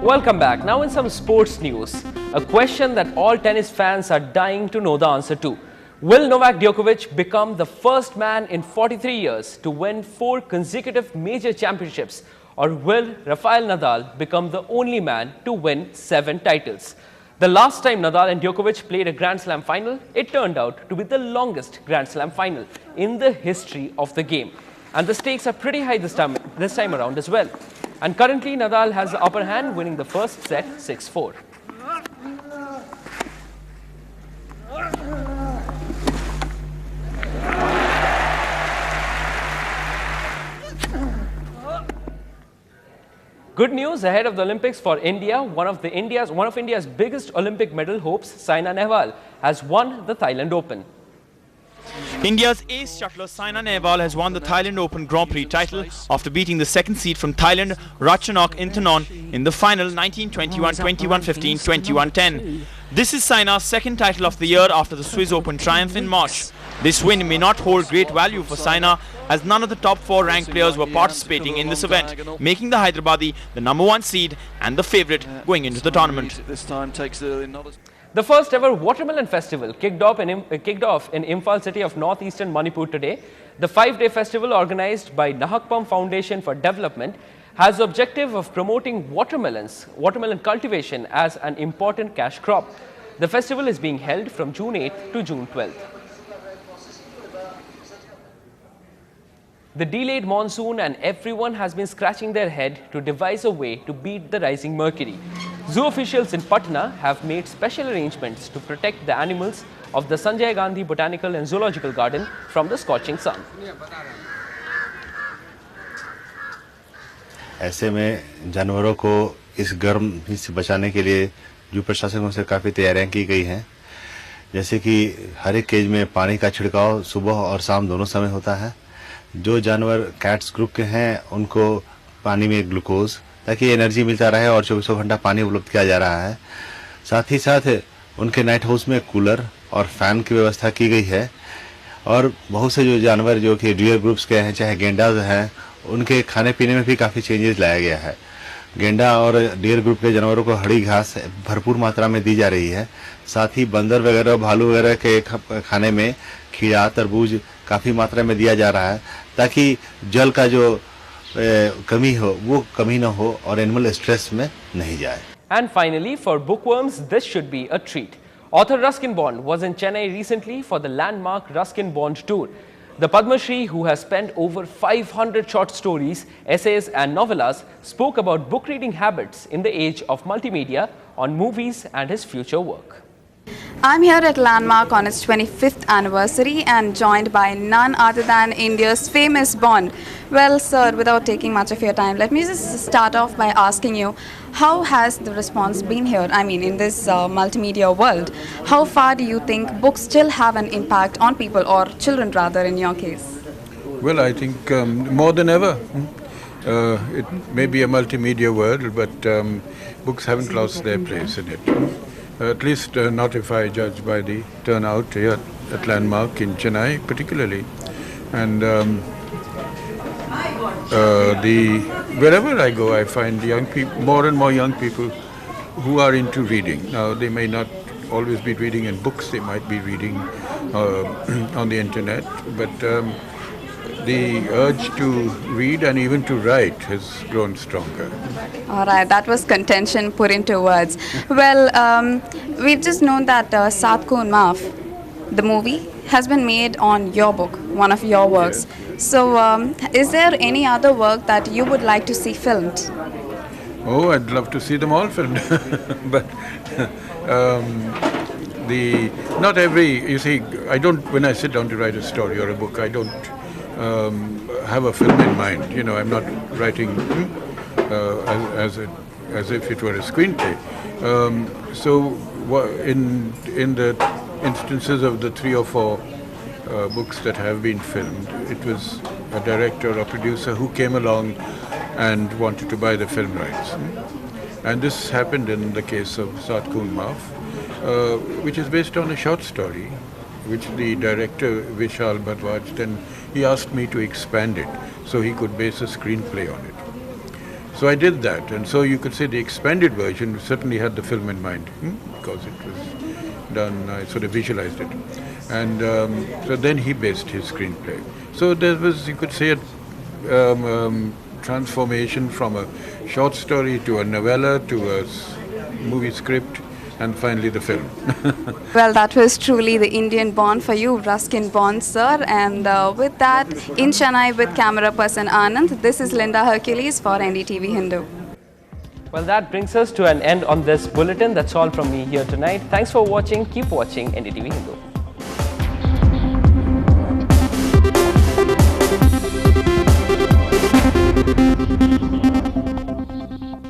Welcome back. Now in some sports news, a question that all tennis fans are dying to know the answer to. Will Novak Djokovic become the first man in 43 years to win 4 consecutive major championships, or will Rafael Nadal become the only man to win 7 titles? The last time Nadal and Djokovic played a Grand Slam final, it turned out to be the longest Grand Slam final in the history of the game. And the stakes are pretty high this time around as well. And currently, Nadal has the upper hand, winning the first set 6-4. Good news ahead of the Olympics for India. One of India's biggest Olympic medal hopes, Saina Nehwal, has won the Thailand Open. India's ace shuttler Saina Nehwal has won the Thailand Open Grand Prix title after beating the second seed from Thailand, Ratchanok Intanon, in the final 19-21, 21-15, 21-10. This is Saina's second title of the year after the Swiss Open triumph in March. This win may not hold great value for Saina, as none of the top 4 ranked players were participating in this event, making the Hyderabadi the number 1 seed and the favourite going into the tournament. The first ever Watermelon Festival kicked off in Imphal city of northeastern Manipur today. The 5-day festival, organized by Nahakpam Foundation for Development, has the objective of promoting watermelon cultivation as an important cash crop. The festival is being held from June 8th to June 12th. The delayed monsoon, and everyone has been scratching their head to devise a way to beat the rising mercury. Zoo officials in Patna have made special arrangements to protect the animals of the Sanjay Gandhi Botanical and Zoological Garden from the scorching sun. ऐसे में जानवरों को इस गर्मी से बचाने के लिए जू प्रशासनों से काफ़ी तैयारियां की गई हैं। जैसे कि हर एक केज में पानी का छिड़काव सुबह और शाम दोनों समय होता है। जो जानवर कैट्स ग्रुप के हैं उनको पानी में ग्लूकोज, ताकि एनर्जी मिलता रहे, और 24 घंटा पानी उपलब्ध किया जा रहा है। साथ ही साथ उनके नाइट हाउस में कूलर और फैन की व्यवस्था की गई है। और बहुत से जो जानवर जो कि डियर ग्रुप्स के हैं, चाहे गेंडाज हैं, उनके खाने पीने में भी काफ़ी चेंजेस लाया गया है। गेंडा और डियर ग्रुप के जानवरों को हरी घास भरपूर मात्रा में दी जा रही है। साथ ही बंदर वगैरह, भालू वगैरह के खाने में खीरा, तरबूज काफ़ी मात्रा में दिया जा रहा है, ताकि जल का जो कमी हो वो कमी ना हो और एनिमल स्ट्रेस में नहीं जाए। And finally, for bookworms, this should be a treat. Author Ruskin Bond was in Chennai recently for the landmark Ruskin Bond tour. The Padma Shri, who has penned over 500 short stories, essays and novellas, spoke about book reading habits in the age of multimedia, on movies and his future work. I'm here at Landmark on its 25th anniversary and joined by none other than India's famous Bond. Well, sir, without taking much of your time, let me just start off by asking you, how has the response been here? I mean, in this multimedia world, how far do you think books still have an impact on people, or children rather, in your case? Well, I think more than ever. It may be a multimedia world, but books haven't lost their place in it. At least not if I judge by the turnout here at Landmark in Chennai particularly. And wherever I go, I find young people, more and more young people who are into reading. Now, they may not always be reading in books, they might be reading on the internet, but the urge to read and even to write has grown stronger. All right, that was contention put into words. Well, we've just known that Saat Khoon Maaf, the movie, has been made on your book, one of your works. So, is there any other work that you would like to see filmed? Oh, I'd love to see them all filmed. But not every, you see, I don't, when I sit down to write a story or a book, I don't have a film in mind. You know, I'm not writing as if it were a screenplay. So in the instances of the 3 or 4 books that have been filmed, it was a director or producer who came along and wanted to buy the film rights. And this happened in the case of Saat Khoon Maaf, which is based on a short story which the director Vishal Bhardwaj, then he asked me to expand it so he could base a screenplay on it. So I did that, and so you could say the expanded version certainly had the film in mind, because it was done, I sort of visualized it. And so then he based his screenplay. So there was, you could say, a transformation from a short story to a novella to a movie script, and finally the film. Well, that was truly the Indian Bond for you, Ruskin Bond, sir. And with that, in Chennai with camera person Anand, this is Linda Hercules for NDTV Hindu. Well, that brings us to an end on this bulletin. That's all from me here tonight. Thanks for watching. Keep watching NDTV Hindu.